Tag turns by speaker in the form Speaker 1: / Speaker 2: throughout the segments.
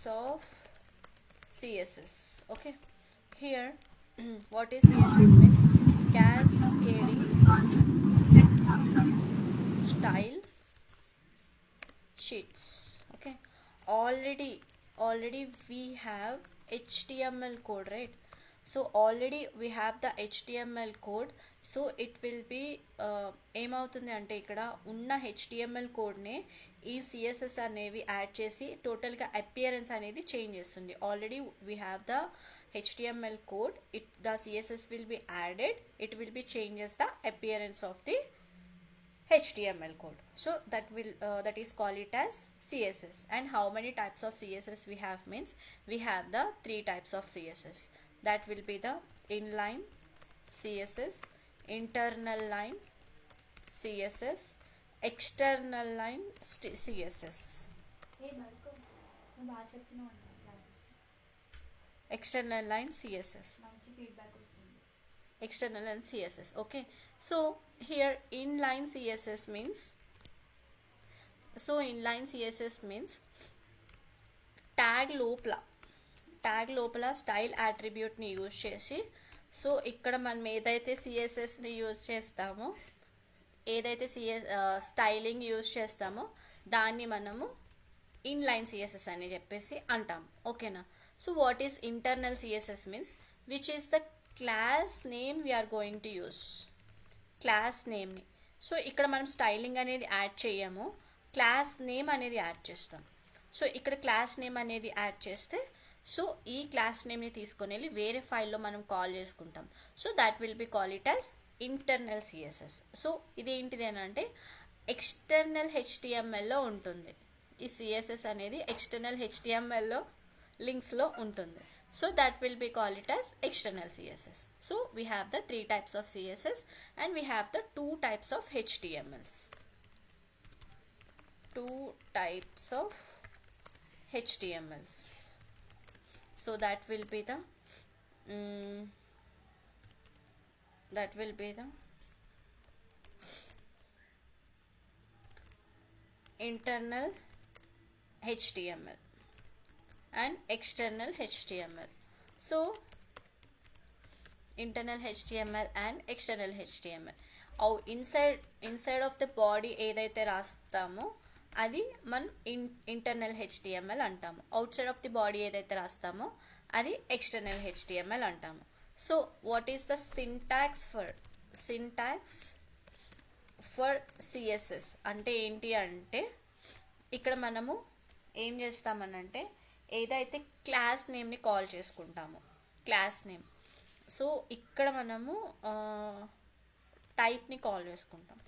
Speaker 1: types of CSS. Okay, here what is CSS means? Cascading style sheets. Okay, already we have HTML code, right? So already we have the HTML code. So it will be ఏమవుతుంది అంటే ఇక్కడ ఉన్న HTML కోడ్నే ఈ CSS అనేవి add చేసి టోటల్గా appearance అనేది change చేస్తుంది. Already we have the HTML code, the CSS will be added, it will be changes the appearance of the HTML code. So that is call it as CSS. And how many types of CSS we have means we have the 3 types of CSS. That will be the inline CSS, internal line CSS, external line CSS. External line CSS, external line CSS. Okay, so here inline CSS means, inline CSS means tag లోపల style అట్రిబ్యూట్ని use చేసి, so ఇక్కడ మనం ఏదైతే సిఎస్ఎస్ని use చేస్తామో, ఏదైతే styling use చేస్తామో దాన్ని మనము ఇన్లైన్ సిఎస్ఎస్ అని చెప్పేసి అంటాం. ఓకేనా? So what is internal CSS means which is the class name we're going to use, class నేమ్ని. సో ఇక్కడ మనం స్టైలింగ్ అనేది యాడ్ చేయము, క్లాస్ నేమ్ అనేది యాడ్ చేస్తాం. సో ఇక్కడ క్లాస్ నేమ్ అనేది యాడ్ చేస్తే, సో ఈ క్లాస్ నేమ్ని తీసుకొని వెళ్ళి వేరే ఫైల్లో మనం కాల్ చేసుకుంటాం. So that will be call it as internal CSS. So ఇది ఏంటిది అని అంటే ఎక్స్టర్నల్ హెచ్టిఎంఎల్లో ఉంటుంది. ఈ సిఎస్ఎస్ అనేది ఎక్స్టర్నల్ హెచ్టిఎంఎల్లో లింక్స్లో ఉంటుంది. So that will be call it as external CSS. So we have the 3 types of CSS and we have the 2 types of HTMLs. 2 types of HTMLs. So that will be the internal HTML and external HTML. So internal HTML and external HTML. inside of the body ఏదైతే రాస్తామో అది మనం internal HTML అంటాము. Out side of the body ఏదైతే రాస్తామో అది external HTML అంటాము. So what is the syntax for CSS అంటే ఏంటి అంటే, ఇక్కడ మనము ఏం చేస్తామనంటే ఏదైతే క్లాస్ నేమ్ని కాల్ చేసుకుంటామో క్లాస్ నేమ్, సో ఇక్కడ మనము టైప్ని కాల్ చేసుకుంటాం.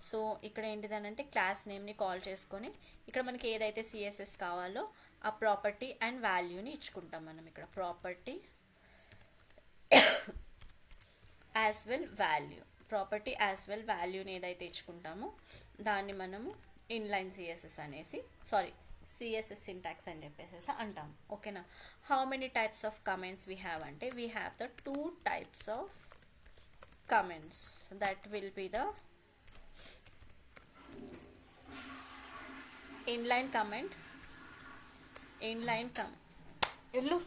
Speaker 1: సో ఇక్కడ ఏంటిదనంటే క్లాస్ నేమ్ని కాల్ చేసుకొని ఇక్కడ మనకి ఏదైతే సిఎస్ఎస్ కావాలో ఆ ప్రాపర్టీ అండ్ వాల్యూని ఇచ్చుకుంటాం. మనం ఇక్కడ ప్రాపర్టీ యాజ్ వెల్ వాల్యూని ఏదైతే ఇచ్చుకుంటామో దాన్ని మనము ఇన్లైన్ సిఎస్ఎస్ అనేసి సిఎస్ఎస్ సింటాక్స్ అని చెప్పేసి అంటాం. ఓకేనా? How many types of comments we have అంటే we have the 2 types of comments. That will be the inline comment hello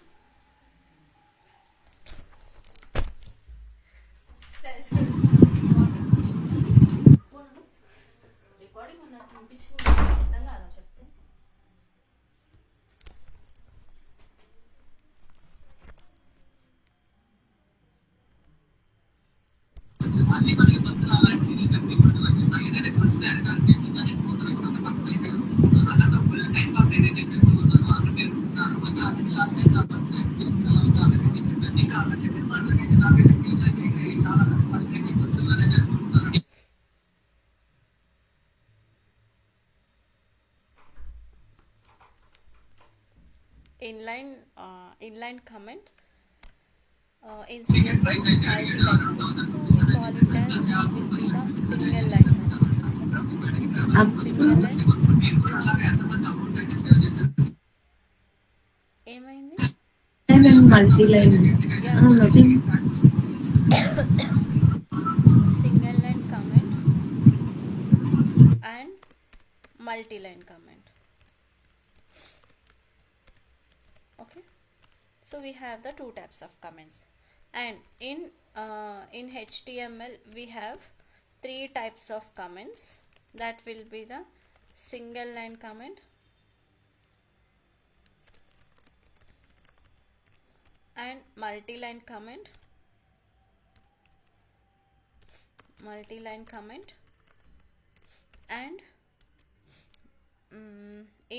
Speaker 1: recording ఉన్నట్టు అనిపించింది, అర్థం కాదా చెప్తే. అన్ని మనకి పర్సనల్ అలాంటి సీన్లు కనిపించడం అందుకనే ఫస్ట్ డైరెక్ట్ సీట్లు కానీ అలా ఫుల్ టైం పాస్ అయితే చేస్తున్నాను. అక్కడ పేర్కొంటున్నాను అంటే అతని లాస్ట్ టైం నా పర్సనల్ ఎక్స్పీరియన్స్ ఎలా ఉందో అందరికీ చెప్పాను. ఇంకా అలా చెప్పిన మాటలకైతే నాకైతే న్యూస్ అయితే చాలా మంది ఫస్ట్ టైం బస్సుల్లోనే చేసుకుంటున్నారు. inline comment in CSS I will call it as single line. ఏమైంది? Single line comment and multi line comment. So we have the two types of comments, and in HTML we have three types of comments. That will be the single line comment, and multi-line comment, and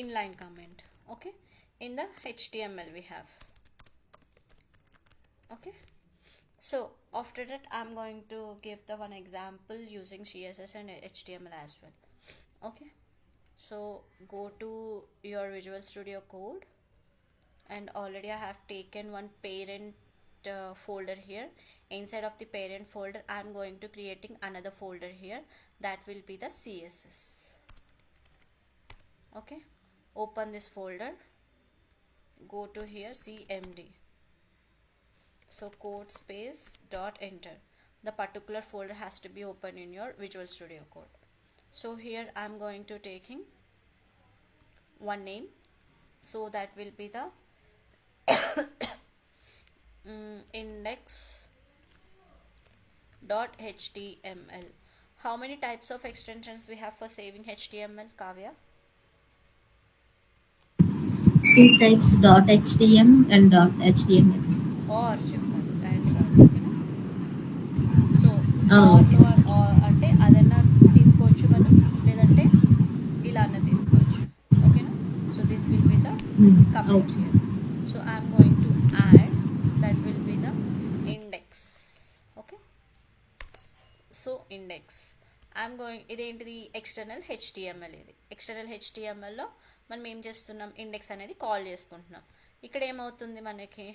Speaker 1: inline comment. Okay, in the HTML we have. Okay, so after that I'm going to give the one example using CSS and HTML as well. Okay, so go to your Visual Studio Code, and already I have taken one parent folder here. Inside of the parent folder I'm going to creating another folder here, that will be the CSS. Okay, open this folder, go to here CMD, so code space dot enter. The particular folder has to be open in your Visual Studio Code. So here I'm going to taking one name, so that will be the index.html. How many types of extensions we have for saving HTML, Kavya?
Speaker 2: Two types, .htm and .html.
Speaker 1: Or చెప్పాలి and కాదు, ఓకేనా? So or అంటే అదన్నా తీసుకోవచ్చు మనం, లేదంటే ఇలా అన్న తీసుకోవచ్చు, ఓకేనా? So this will be the comment
Speaker 2: Okay.
Speaker 1: here. So I am going to add, that will be the index. Okay, so index I'm going, ఇదేంటిది ఎక్స్టర్నల్ హెచ్టిఎంఎల్. ఇది ఎక్స్టర్నల్ హెచ్టిఎంఎల్లో మనం ఏం చేస్తున్నాం, ఇండెక్స్ అనేది కాల్ చేసుకుంటున్నాం. ఇక్కడ ఏమవుతుంది మనకి,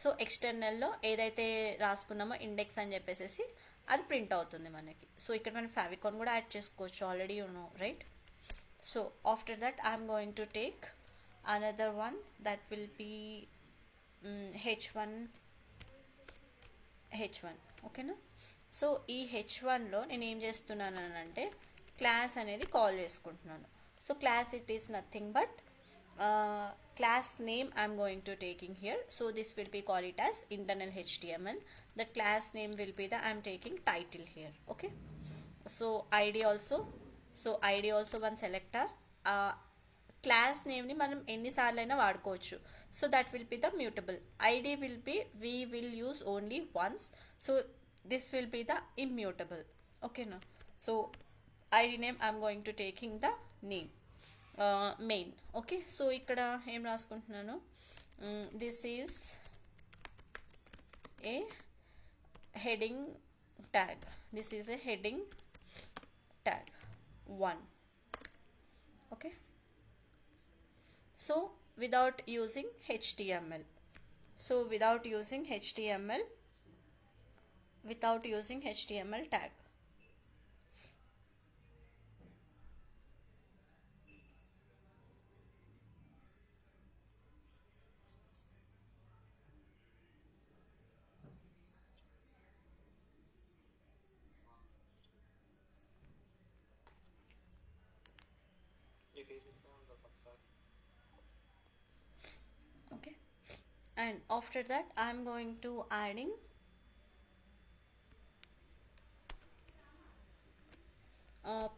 Speaker 1: సో ఎక్స్టర్నల్లో ఏదైతే రాసుకున్నామో ఇండెక్స్ అని చెప్పేసి అది ప్రింట్ అవుతుంది మనకి. సో ఇక్కడ మనం ఫెవికాన్ కూడా యాడ్ చేసుకోవచ్చు, already you know right. So after that I'm going to take another one, that will be H1. ఓకేనా? సో ఈ హెచ్1లో నేను ఏం చేస్తున్నాను అంటే క్లాస్ అనేది కాల్ చేసుకుంటున్నాను. So class it is nothing but class name I'm going to taking here. So this will be call it as internal HTML. The class name will be the I'm taking title here. Okay, so id also, one selector. Class నేమ్ని మనం ఎన్నిసార్లు అయినా వాడుకోవచ్చు. So that will be the mutable. ID will be we will use only once. So this will be the immutable. ఓకేనా? So ID name I'm going to taking the name main. Okay, so ఇక్కడ ఏం రాసుకుంటున్నాను, this is a heading tag. This is a heading tag 1. Okay, so without using HTML, without using HTML tag. Okay, and after that I'm going to adding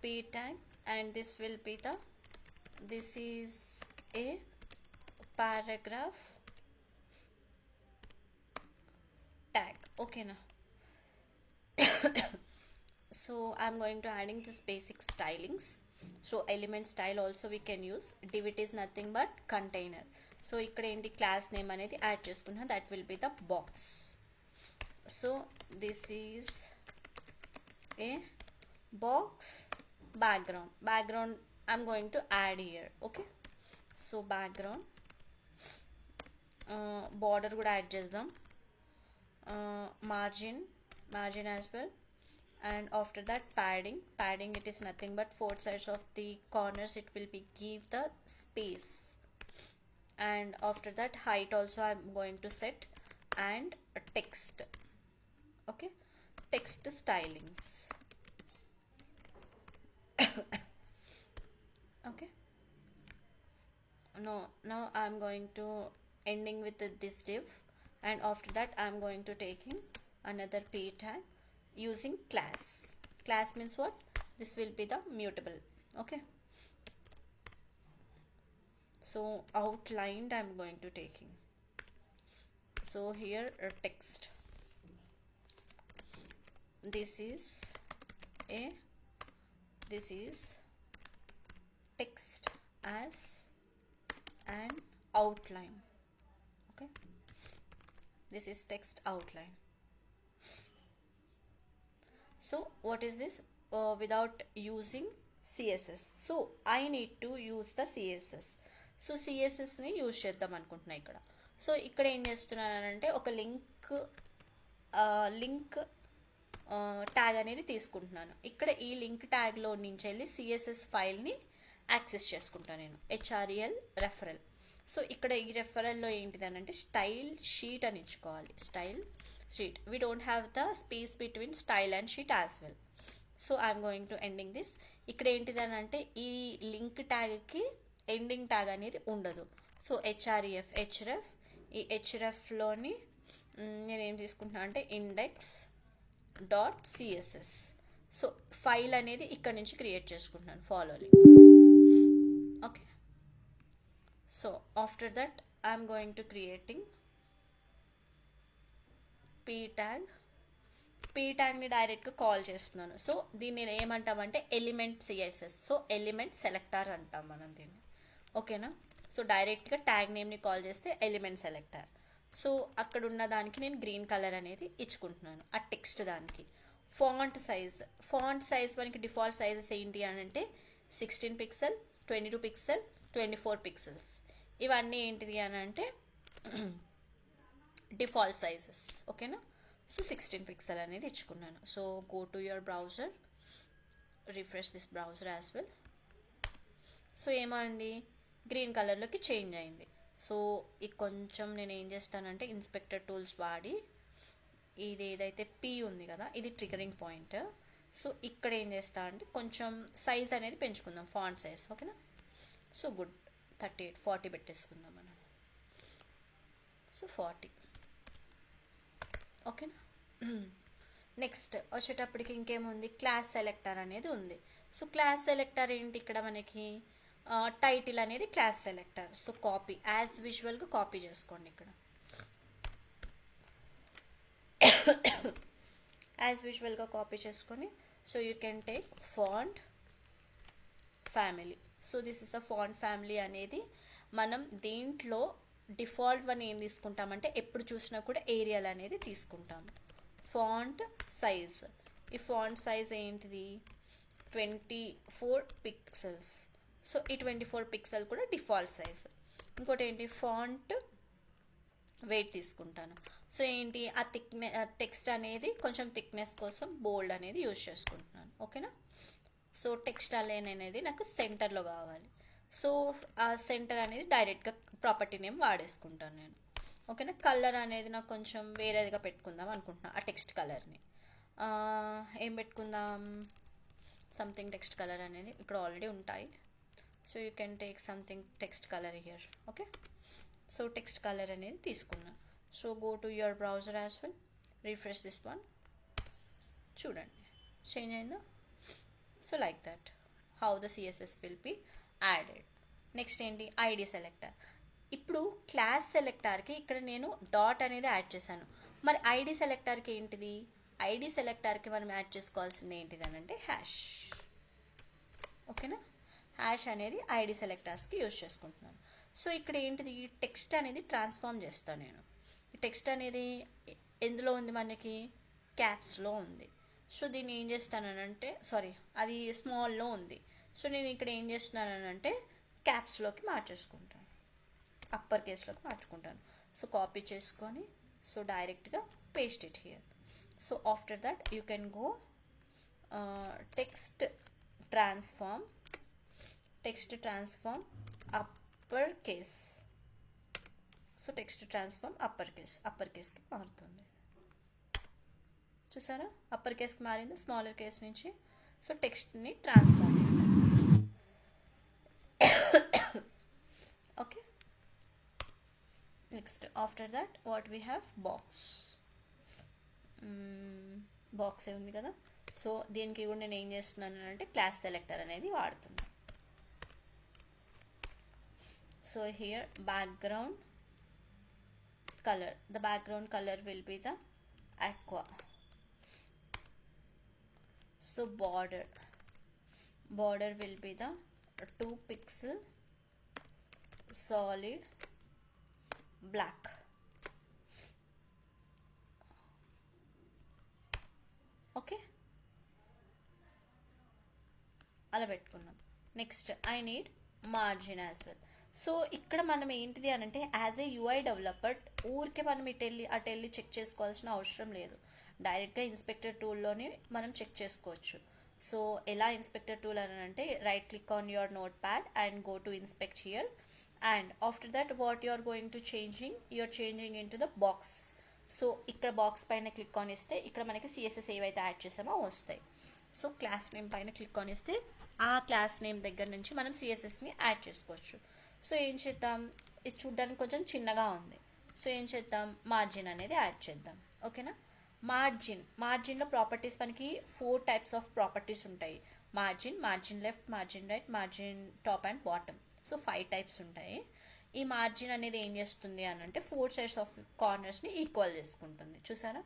Speaker 1: p tag, and this will be the, this is a paragraph tag. Okay na? So I'm going to adding this basic stylings. So element style also we can use. Div it is nothing but container. So ఇక్కడ ఏంటి, class name అనేది add చేసుకున్నా, that will be the box. So this is A box background I'm going to add here. Okay, so background, border కూడా add చేద్దాం, margin as well, and after that padding it is nothing but 4 sides of the corners it will be give the space. And after that height also I'm going to set, and text. Okay, text stylings. Okay, now I'm going to ending with this div, and after that I'm going to taking another p tag using class. Class means what? This will be the mutable. Okay, so outlined I'm going to taking. So here text, this is text as an outline. Okay, this is text outline. So what is this? Without using CSS, so I need to use the CSS. So సిఎస్ఎస్ని use చేద్దాం అనుకుంటున్నా ఇక్కడ. So ఇక్కడ ఏం చేస్తున్నానంటే ఒక link tag అనేది తీసుకుంటున్నాను. ఇక్కడ ఈ లింక్ ట్యాగ్లో నుంచి వెళ్ళి సిఎస్ఎస్ ఫైల్ని యాక్సెస్ చేసుకుంటాను నేను, హెచ్ఆర్ఈఎల్ రెఫరల్. సో ఇక్కడ ఈ రెఫరల్లో ఏంటిదని అంటే స్టైల్ షీట్ అని ఇచ్చుకోవాలి. Style sheet, we don't have the space between style and sheet as well. So I'm going to ending this. ఇక్కడ ఏంటిదని అంటే ఈ లింక్ ట్యాగ్కి ఎండింగ్ ట్యాగ్ అనేది ఉండదు. సో హెచ్రెఫ్, ఈ హెచ్రెఫ్లోని నేనేం తీసుకుంటున్నాను అంటే index.css. సో ఫైల్ అనేది ఇక్కడ నుంచి క్రియేట్ చేసుకుంటున్నాను, follow link. Okay, so after that I'm going to creating p ట్యాగ్ని డైరెక్ట్గా కాల్ చేస్తున్నాను. సో దీన్ని నేను ఏమంటామంటే element CSS, so element selector అంటాం మనం దీన్ని. ఓకేనా? సో డైరెక్ట్గా ట్యాగ్ నేమ్ని కాల్ చేస్తే ఎలిమెంట్ సెలెక్టర్. సో అక్కడ ఉన్న దానికి నేను గ్రీన్ కలర్ అనేది ఇచ్చుకుంటున్నాను ఆ టెక్స్ట్ దానికి. ఫాంట్ సైజ్ మనకి డిఫాల్ట్ సైజెస్ ఏంటి అని అంటే 16 పిక్సెల్, 22 పిక్సెల్, 24 పిక్సెల్స్. ఇవన్నీ ఏంటిది అని అంటే డిఫాల్ట్ సైజెస్. ఓకేనా? సో 16 పిక్సెల్ అనేది ఇచ్చుకున్నాను. So go to your browser, refresh this browser as well. So ఏమైంది? గ్రీన్ కలర్లోకి చేంజ్ అయింది. సో ఇది కొంచెం నేను ఏం చేస్తానంటే ఇన్స్పెక్టర్ టూల్స్ వాడి ఇది ఏదైతే పీ ఉంది కదా, ఇది ట్రిగరింగ్ పాయింట్. సో ఇక్కడ ఏం చేస్తా అంటే కొంచెం సైజ్ అనేది పెంచుకుందాం, ఫాంట్ సైజ్. ఓకేనా? సో గుడ్, 38, 40 పెట్టేసుకుందాం మనం. సో 40. ఓకేనా? నెక్స్ట్ వచ్చేటప్పటికి ఇంకేముంది, క్లాస్ సెలెక్టర్ అనేది ఉంది. సో క్లాస్ సెలెక్టర్ ఏంటి ఇక్కడ మనకి, టైటిల్ అనేది class selector. So copy, as విజువల్గా కాపీ చేసుకోండి ఇక్కడ. యాజ్ విజువల్గా కాపీ చేసుకొని so you can take font family. So this is the font family అనేది మనం దీంట్లో డిఫాల్ట్ వన్ ఏం తీసుకుంటామంటే ఎప్పుడు చూసినా కూడా ఏరియల్ అనేది తీసుకుంటాము. ఫాంట్ సైజ్, ఈ ఫాంట్ సైజ్ ఏంటిది 24 పిక్సెల్స్. సో ఈ 24 పిక్సెల్ కూడా డిఫాల్ట్ సైజ్. ఇంకోటి ఏంటి, ఫాంట్ వెయిట్ తీసుకుంటాను. సో ఏంటి, ఆ టెక్స్ట్ అనేది కొంచెం థిక్నెస్ కోసం బోల్డ్ అనేది యూజ్ చేసుకుంటున్నాను. ఓకేనా? సో టెక్స్ట్ అలైన్ అనేది నాకు సెంటర్లో కావాలి. సో ఆ సెంటర్ అనేది డైరెక్ట్గా ప్రాపర్టీ నేమ్ వాడేసుకుంటాను నేను. ఓకేనా? కలర్ అనేది నాకు కొంచెం వేరేదిగా పెట్టుకుందాం అనుకుంటున్నాను, ఆ టెక్స్ట్ కలర్ని. ఏం పెట్టుకుందాం, సంథింగ్ టెక్స్ట్ కలర్ అనేది ఇక్కడ ఆల్రెడీ ఉంటాయి. So you can take something text colour here. Okay, so text colour అనేది తీసుకున్నా. So go to your browser as well, refresh this one. చూడండి చేంజ్ అయిందా? So like that how the CSS will be added. Next ఏంటి, ID selector. ఇప్పుడు class సెలెక్టర్కి ఇక్కడ నేను dot అనేది add చేశాను. మరి ఐడి సెలెక్టర్కి ఏంటిది, ఐడి సెలెక్టర్కి మనం యాడ్ చేసుకోవాల్సింది ఏంటిది అని అంటే హ్యాష్. ఓకేనా? హ్యాష్ అనేది ఐడి సెలెక్టర్స్కి యూజ్ చేసుకుంటున్నాను. సో ఇక్కడ ఏంటిది, టెక్స్ట్ అనేది ట్రాన్స్ఫార్మ్ చేస్తాను నేను. ఈ టెక్స్ట్ అనేది ఎందులో ఉంది మనకి, క్యాప్స్లో ఉంది. సో దీన్ని ఏం చేస్తానంటే, సారీ అది స్మాల్లో ఉంది. సో నేను ఇక్కడ ఏం చేస్తున్నానంటే క్యాప్స్లోకి మార్చేసుకుంటాను, అప్పర్ కేస్లోకి మార్చుకుంటాను. సో కాపీ చేసుకొని సో డైరెక్ట్గా paste it here. So after that you can go text transform upper case. So text transform upper కేస్కి మారుతుంది. చూసారా, అప్పర్ కేస్కి మారింది స్మాలర్ కేస్ నుంచి. సో టెక్స్ట్ని ట్రాన్స్ఫార్మ్ చేశాను. Okay, next after that what we have box. Box ఏ ఉంది కదా, సో దీనికి కూడా నేను ఏం చేస్తున్నాను అంటే క్లాస్ సెలెక్టర్ అనేది వాడుతున్నాను. So here background colour, the background colour will be the aqua. So border will be the 2 pixel solid black. Okay, అలా పెట్టుకున్నాం. Next I need margin as well. So ఇక్కడ మనం ఏంటిది అని అంటే యాజ్ ఏ యూఐ డెవలపర్ ఊరికే మనం అటు వెళ్ళి చెక్ చేసుకోవాల్సిన అవసరం లేదు. డైరెక్ట్గా ఇన్స్పెక్టర్ టూల్లోనే మనం చెక్ చేసుకోవచ్చు. సో ఎలా ఇన్స్పెక్టర్ టూల్ అని అంటే right click on your notepad and go to inspect here, and after that what you are going to changing in to the box. So ఇక్కడ బాక్స్ పైన click on ఇస్తే ఇక్కడ మనకి CSS ఏవైతే add చేసామో వస్తాయి. సో క్లాస్ నేమ్ పైన click on ఇస్తే ఆ క్లాస్ నేమ్ దగ్గర నుంచి మనం సిఎస్ఎస్ని యాడ్ చేసుకోవచ్చు. సో ఏం చేద్దాం, ఇది చూడ్డానికి కొంచెం చిన్నగా ఉంది. సో ఏం చేద్దాం, మార్జిన్ అనేది యాడ్ చేద్దాం. ఓకేనా, మార్జిన్లో ప్రాపర్టీస్ మనకి 4 types ఆఫ్ ప్రాపర్టీస్ ఉంటాయి. Margin left, margin right, margin top and bottom. So 5 types ఉంటాయి. ఈ మార్జిన్ అనేది ఏం చేస్తుంది అని అంటే 4 sides ఆఫ్ కార్నర్స్ని ఈక్వల్ చేసుకుంటుంది. చూసారా,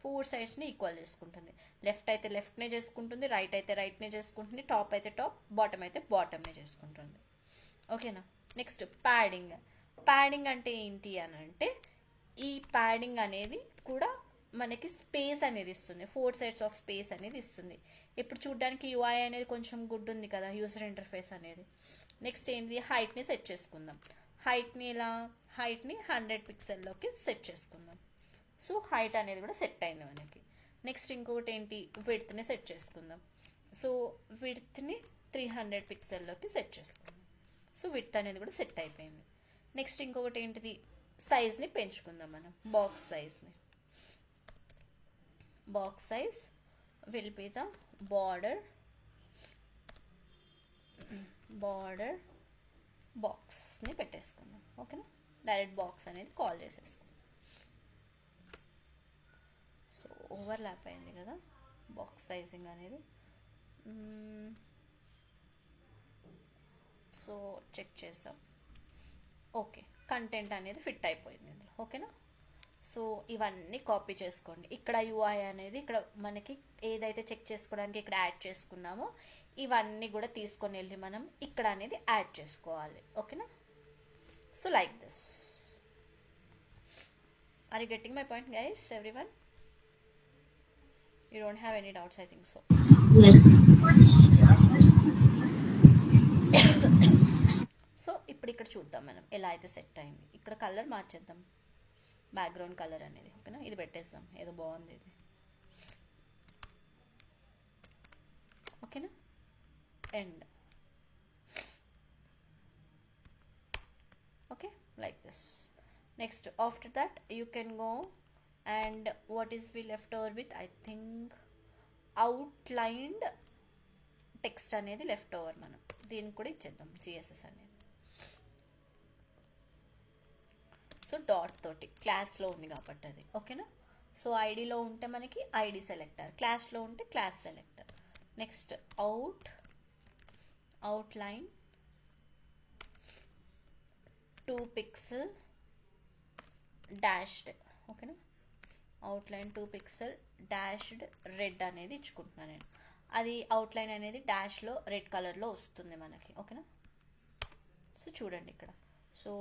Speaker 1: 4 sidesని ఈక్వల్ చేసుకుంటుంది. లెఫ్ట్ అయితే లెఫ్ట్నే చేసుకుంటుంది, రైట్ అయితే రైట్నే చేసుకుంటుంది, టాప్ అయితే టాప్, బాటమ్ అయితే బాటమ్నే చేసుకుంటుంది. ఓకేనా, నెక్స్ట్ ప్యాడింగ్ అంటే ఏంటి అని అంటే ఈ ప్యాడింగ్ అనేది కూడా మనకి స్పేస్ అనేది ఇస్తుంది, 4 sides ఆఫ్ స్పేస్ అనేది ఇస్తుంది. ఇప్పుడు చూడడానికి యూఐ అనేది కొంచెం గుడ్ ఉంది కదా, యూజర్ ఇంటర్ఫేస్ అనేది. నెక్స్ట్ ఏంటి, హైట్ని సెట్ చేసుకుందాం. హైట్ని 100 pixelలోకి సెట్ చేసుకుందాం. సో హైట్ అనేది కూడా సెట్ అయింది మనకి. నెక్స్ట్ ఇంకొకటి ఏంటి, విడ్త్ని సెట్ చేసుకుందాం. సో విడ్త్ని 300 pixelలోకి సెట్ చేసుకుందాం. సో విడ్త్ అనేది కూడా సెట్ అయిపోయింది. నెక్స్ట్ ఇంకొకటి ఏంటిది, సైజ్ని పెంచుకుందాం మనం. Box size will be the border బాక్స్ని పెట్టేసుకుందాం. ఓకేనా, డైరెక్ట్ బాక్స్ అనేది కాల్ చేసేసుకుందాం. సో ఓవర్లాప్ అయింది కదా బాక్స్ సైజింగ్ అనేది. సో చెక్ చేద్దాం. ఓకే, కంటెంట్ అనేది ఫిట్ అయిపోయింది ఇందులో. ఓకేనా, సో ఇవన్నీ కాపీ చేసుకోండి. ఇక్కడ యూఐ అనేది ఇక్కడ మనకి ఏదైతే చెక్ చేసుకోవడానికి ఇక్కడ యాడ్ చేసుకున్నామో ఇవన్నీ కూడా తీసుకొని వెళ్ళి మనం ఇక్కడ అనేది యాడ్ చేసుకోవాలి. ఓకేనా, so like this. Are you getting my point guys? Everyone, you don't have any doubts? I think so. So ఇప్పుడు ఇక్కడ చూద్దాం మనం ఎలా అయితే సెట్ అయింది. ఇక్కడ కలర్ మార్చేద్దాం, బ్యాక్గ్రౌండ్ కలర్ అనేది. ఓకేనా, ఇది పెట్టేద్దాం, ఏదో బాగుంది ఇది. ఓకేనా, end. Okay, like this. Next after that you can go and what is we left over with, I think outlined text అనేది లెఫ్ట్ ఓవర్. మనం దీనికి కూడా ఇచ్చేద్దాం సిఎస్ఎస్ అనేది. సో డాట్ తోటి క్లాస్లో ఉంది కాబట్టి అది. ఓకేనా, సో ఐడిలో ఉంటే మనకి ఐడి సెలెక్టర్, క్లాస్లో ఉంటే class selector. Next outline 2 pixel dashed. ఓకేనా, అవుట్లైన్ 2 pixel డాష్డ్ రెడ్ అనేది ఇచ్చుకుంటున్నాను నేను. అది అవుట్లైన్ అనేది డాష్లో రెడ్ కలర్లో వస్తుంది మనకి. ఓకేనా, సో చూడండి ఇక్కడ. So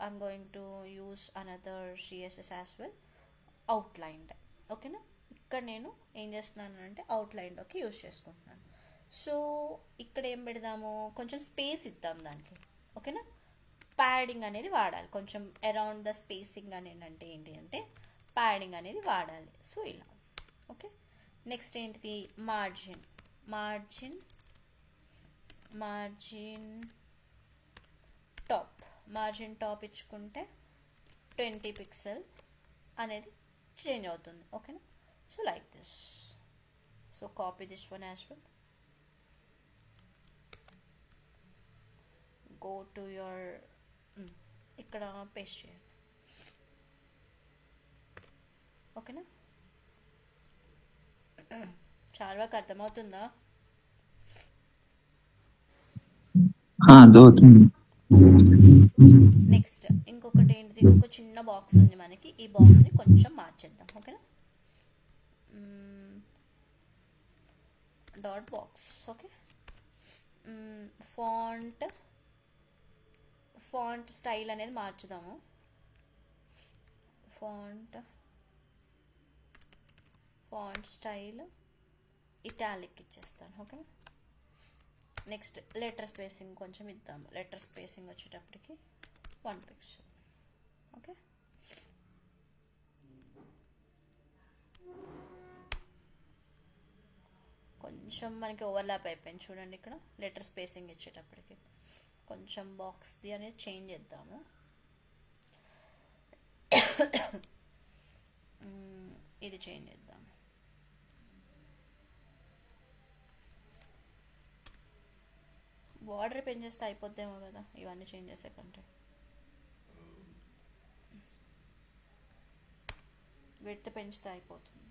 Speaker 1: I'm going to use another CSS as well, outlined. ఓకేనా, ఇక్కడ నేను ఏం చేస్తున్నాను అంటే అవుట్లైన్లోకి యూజ్ చేసుకుంటున్నాను. సో ఇక్కడ ఏం పెడదాము, కొంచెం స్పేస్ ఇద్దాం దానికి. ఓకేనా, ప్యాడింగ్ అనేది వాడాలి కొంచెం అరౌండ్ ద స్పేసింగ్ అనేది. అంటే ఏంటి అంటే ప్యాడింగ్ అనేది వాడాలి. సో ఇలా. ఓకే, నెక్స్ట్ ఏంటిది, మార్జిన్ టాప్ ఇచ్చుకుంటే 20 pixel అనేది చేంజ్ అవుతుంది. ఓకేనా, so like this. So copy this one as well, go to your, ఇక్కడ పేస్ట్ చేయండి. ఓకేనా? చాలా వరకు అర్థమవుతుందా?
Speaker 3: అర్థమవుతుంది.
Speaker 1: నెక్స్ట్ ఇంకొకటి ఏంటిది, ఇంకో చిన్న బాక్స్ ఉంది మనకి. ఈ బాక్స్ని కొంచెం మార్చేద్దాం. ఓకేనా? Dot box. Okay. Font style అనేది మార్చుదాము. ఫాంట్ స్టైల్ ఇటాలిక్ ఇచ్చేస్తాను. ఓకేనా? నెక్స్ట్ లెటర్ స్పేసింగ్ కొంచెం ఇద్దాము. లెటర్ స్పేసింగ్ వచ్చేటప్పటికి 1 పిక్సెల్. ఓకే. కొంచెం మనకి ఓవర్లాప్ అయిపోయింది చూడండి. ఇక్కడ లెటర్ స్పేసింగ్ ఇచ్చేటప్పటికి కొంచెం బాక్స్ది అనేది చేంజ్ చేద్దాము. ఇది చేంజ్ చేద్దాం. బార్డర్ పెంచేస్తే అయిపోద్దేమో కదా ఇవన్నీ చేంజ్ చేసే కంటే. విడ్త్ పెంచితే అయిపోతుంది.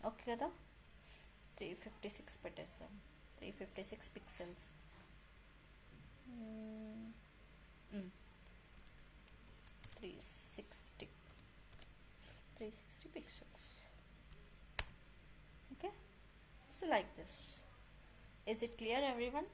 Speaker 1: ఓకే కదా? 356 పెట్టేస్తాం. 356 pixels. 360 pixels. Okay, so like this. Is it clear everyone?